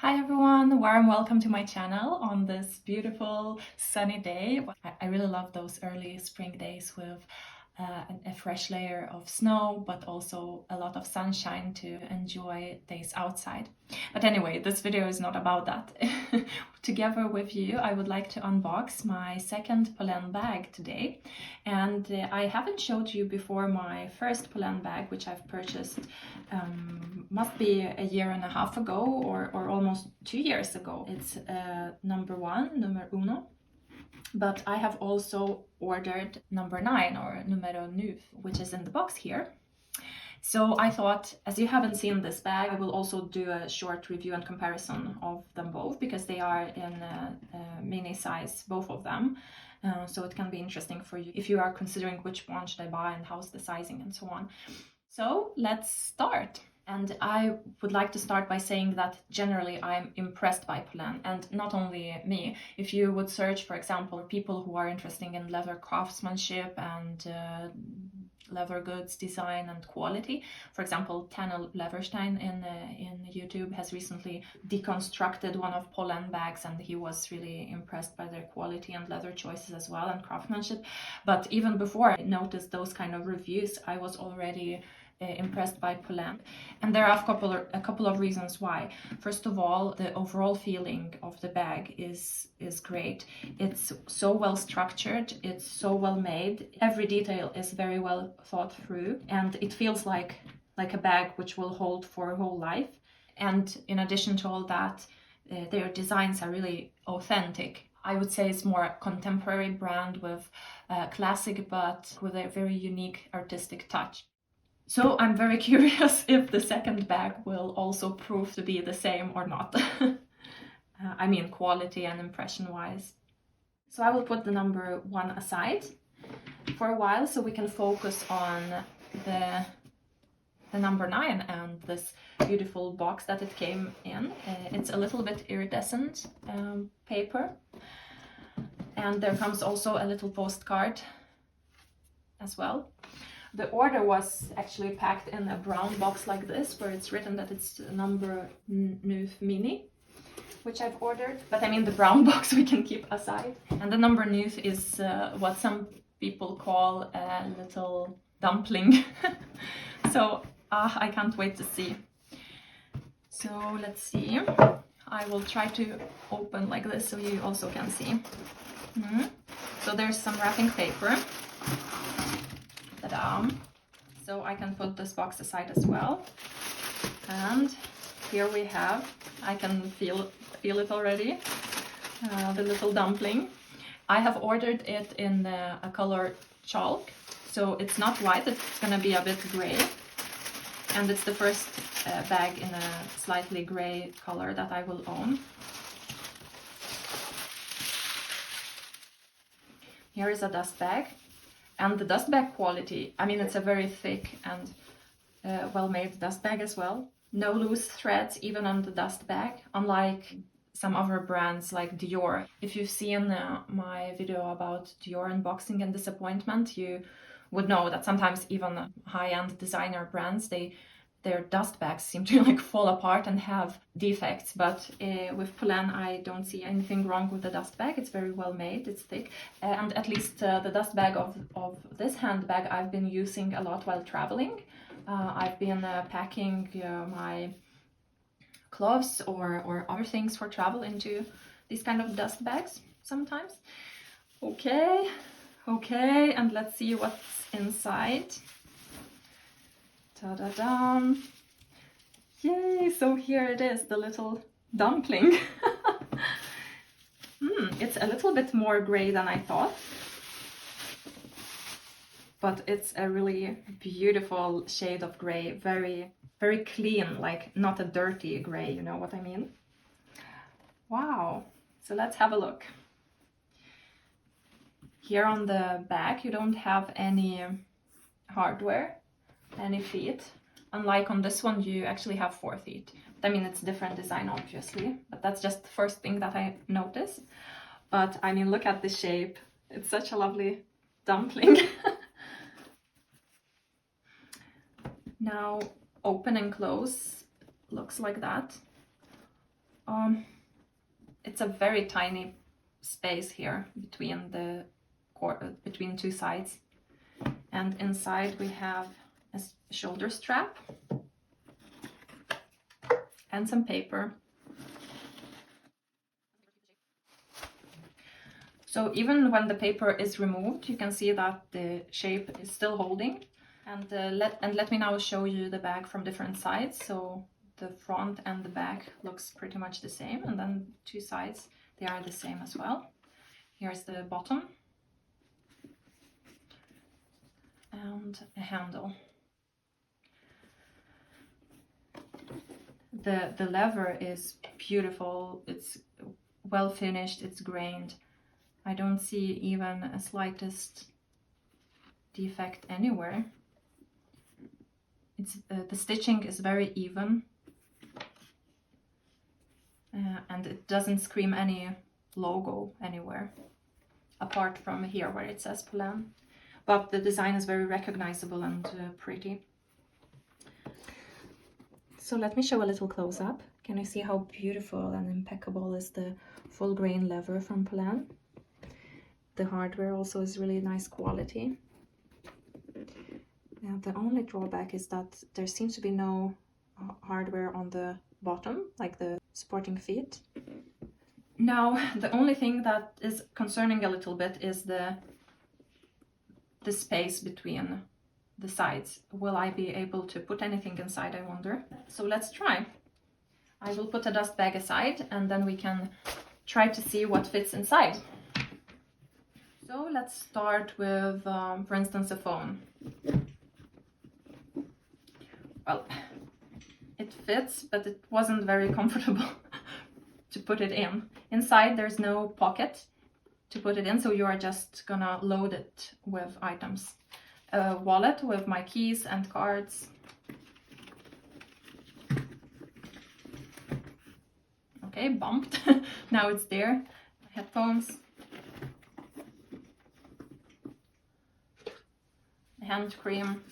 Hi everyone, warm welcome to my channel on this beautiful sunny day. I really love those early spring days with a fresh layer of snow, but also a lot of sunshine to enjoy days outside. But anyway, this video is not about that. Together with you, I would like to unbox my second Polène bag today. And I haven't showed you before my first Polène bag, which I've purchased must be a year and a half ago or almost 2 years ago. It's Number One, Numéro Uno. But I have also ordered number 9 or Numéro Neuf, which is in the box here. So I thought, as you haven't seen this bag, I will also do a short review and comparison of them both because they are in a mini size, both of them. So it can be interesting for you if you are considering which one should I buy and how's the sizing and so on. So let's start. And I would like to start by saying that generally I'm impressed by Polène, and not only me. If you would search, for example, people who are interested in leather craftsmanship and leather goods design and quality, for example, Tanel Leverstein in YouTube has recently deconstructed one of Polène bags, and he was really impressed by their quality and leather choices as well and craftsmanship. But even before I noticed those kind of reviews, I was already impressed by Polène, and there are a couple of reasons why. First of all, the overall feeling of the bag is great. It's so well structured, it's so well made, every detail is very well thought through, and it feels like a bag which will hold for a whole life. And in addition to all that, their designs are really authentic. I would say it's more a contemporary brand with classic but with a very unique artistic touch. So I'm very curious if the second bag will also prove to be the same or not. I mean, quality and impression-wise. So I will put the number 1 aside for a while so we can focus on the number 9 and this beautiful box that it came in. It's a little bit iridescent paper. And there comes also a little postcard as well. The order was actually packed in a brown box like this, where it's written that it's number Neuf mini, which I've ordered. But I mean, the brown box we can keep aside. And the number Neuf is what some people call a little dumpling. So I can't wait to see. So let's see. I will try to open like this so you also can see. So there's some wrapping paper. So I can put this box aside as well. And here we have, I can feel it already, the little dumpling. I have ordered it in a color chalk, so it's not white, it's gonna be a bit gray. And it's the first bag in a slightly gray color that I will own. Here is a dust bag. And the dust bag quality, I mean, it's a very thick and well-made dust bag as well. No loose threads even on the dust bag, unlike some other brands like Dior. If you've seen my video about Dior unboxing and disappointment, you would know that sometimes even high-end designer brands, their dust bags seem to like fall apart and have defects, but with Polène I don't see anything wrong with the dust bag. It's very well made, it's thick, and at least the dust bag of this handbag I've been using a lot while traveling. I've been packing my clothes or other things for travel into these kind of dust bags sometimes. Okay, and let's see what's inside. Ta-da-da! Yay! So here it is, the little dumpling. It's a little bit more gray than I thought. But it's a really beautiful shade of gray, very, very clean, like not a dirty gray, you know what I mean? Wow! So let's have a look. Here on the back you don't have any hardware, any feet. Unlike on this one, you actually have 4 feet. I mean, it's different design, obviously, but that's just the first thing that I noticed. But I mean, look at the shape. It's such a lovely dumpling. Now, open and close looks like that. It's a very tiny space here between the between two sides, and inside we have a shoulder strap and some paper. So even when the paper is removed, you can see that the shape is still holding. And let me now show you the bag from different sides. So the front and the back looks pretty much the same, and then two sides, they are the same as well. Here's the bottom and a handle. The leather is beautiful, it's well finished, it's grained. I don't see even a slightest defect anywhere. The stitching is very even, and it doesn't scream any logo anywhere, apart from here where it says Polène. But the design is very recognizable and pretty. So let me show a little close-up. Can you see how beautiful and impeccable is the full grain leather from Polène? The hardware also is really nice quality. Now the only drawback is that there seems to be no hardware on the bottom, like the supporting feet. Now the only thing that is concerning a little bit is the space between the sides. Will I be able to put anything inside, I wonder? So let's try. I will put a dust bag aside and then we can try to see what fits inside. So let's start with, for instance, a phone. Well, it fits, but it wasn't very comfortable to put it in. Inside there's no pocket to put it in, so you are just gonna load it with items. A wallet with my keys and cards. Okay, bumped. Now it's there. Headphones. Hand cream.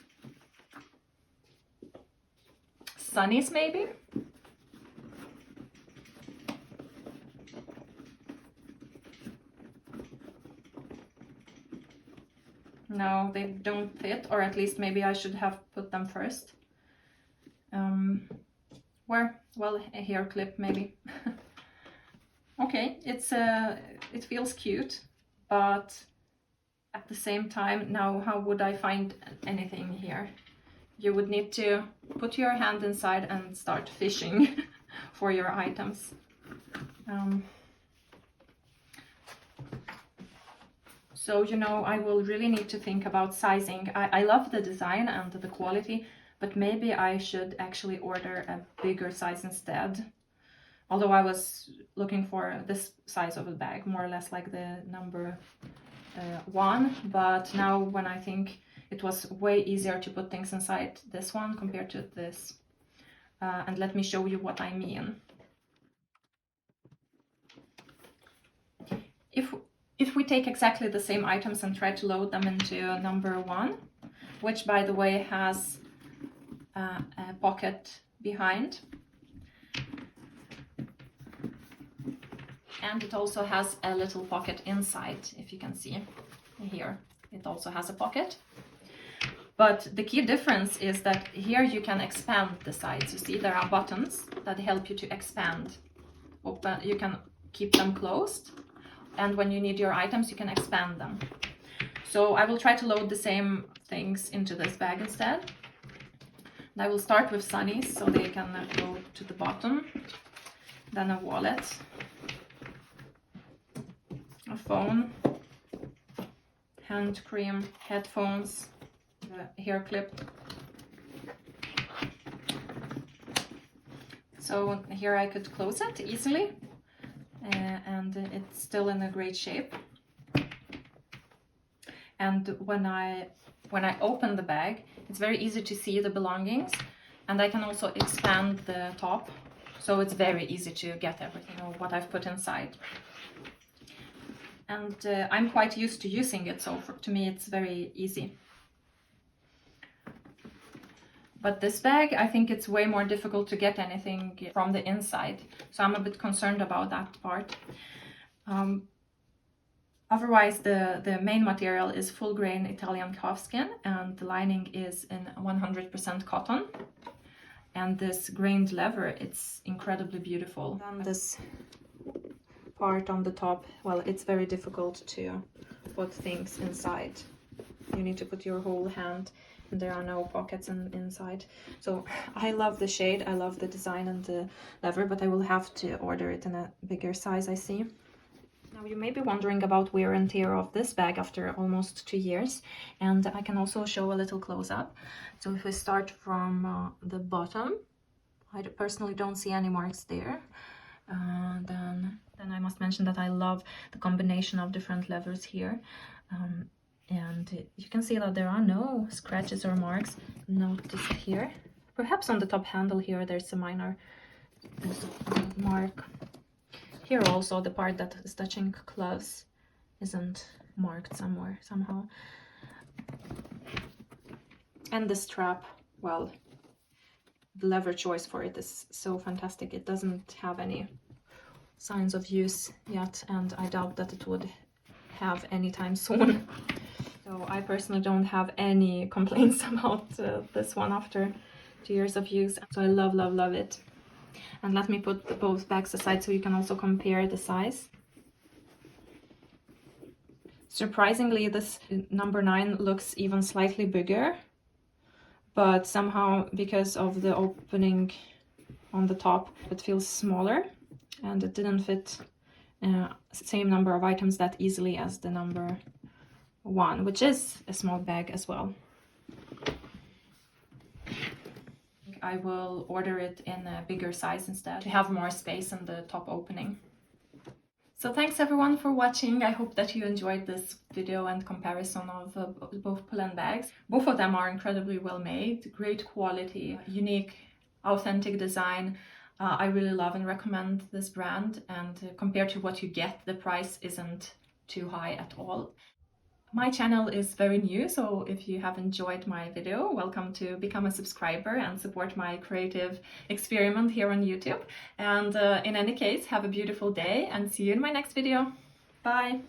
Sunnies maybe? No, they don't fit, or at least maybe I should have put them first. Where? Well, a hair clip maybe. Okay, it feels cute, but at the same time, now how would I find anything here? You would need to put your hand inside and start fishing for your items. So, you know, I will really need to think about sizing. I love the design and the quality, but maybe I should actually order a bigger size instead. Although I was looking for this size of a bag, more or less like the number one, but now when I think it was way easier to put things inside this one compared to this. And let me show you what I mean. If we take exactly the same items and try to load them into number one, which by the way has a pocket behind, and it also has a little pocket inside, if you can see here. It also has a pocket. But the key difference is that here you can expand the sides. You see there are buttons that help you to expand. Open, you can keep them closed, and when you need your items you can expand them. So I will try to load the same things into this bag instead. And I will start with sunnies so they can go to the bottom. Then a wallet, a phone, hand cream, headphones, a hair clip. So here I could close it easily, and it's still in a great shape. And when I open the bag, it's very easy to see the belongings, and I can also expand the top, so it's very easy to get everything or what I've put inside. And I'm quite used to using it, so to me it's very easy. But this bag, I think it's way more difficult to get anything from the inside. So I'm a bit concerned about that part. Otherwise, the main material is full grain Italian calfskin, and the lining is in 100% cotton. And this grained leather, it's incredibly beautiful. And this part on the top, well, it's very difficult to put things inside. You need to put your whole hand, and there are no pockets inside. So I love the shade, I love the design and the leather, but I will have to order it in a bigger size, I see. Now you may be wondering about wear and tear of this bag after almost 2 years, and I can also show a little close-up. So if we start from the bottom, I personally don't see any marks there. Then I must mention that I love the combination of different leathers here. And you can see that there are no scratches or marks noticed here. Perhaps on the top handle here there's a minor mark. Here also the part that is touching gloves isn't marked somehow. And the strap, well, the leather choice for it is so fantastic. It doesn't have any signs of use yet, and I doubt that it would have anytime soon. So I personally don't have any complaints about this one after 2 years of use. So I love it. And let me put both bags aside so you can also compare the size. Surprisingly, this number 9 looks even slightly bigger, but somehow because of the opening on the top, it feels smaller, and it didn't fit same number of items that easily as the number 1, which is a small bag as well. I will order it in a bigger size instead to have more space in the top opening. So thanks everyone for watching. I hope that you enjoyed this video and comparison of both Polène bags. Both of them are incredibly well made, great quality, unique, authentic design. I really love and recommend this brand, and compared to what you get, the price isn't too high at all. My channel is very new, so if you have enjoyed my video, welcome to become a subscriber and support my creative experiment here on YouTube. And in any case, have a beautiful day and see you in my next video. Bye!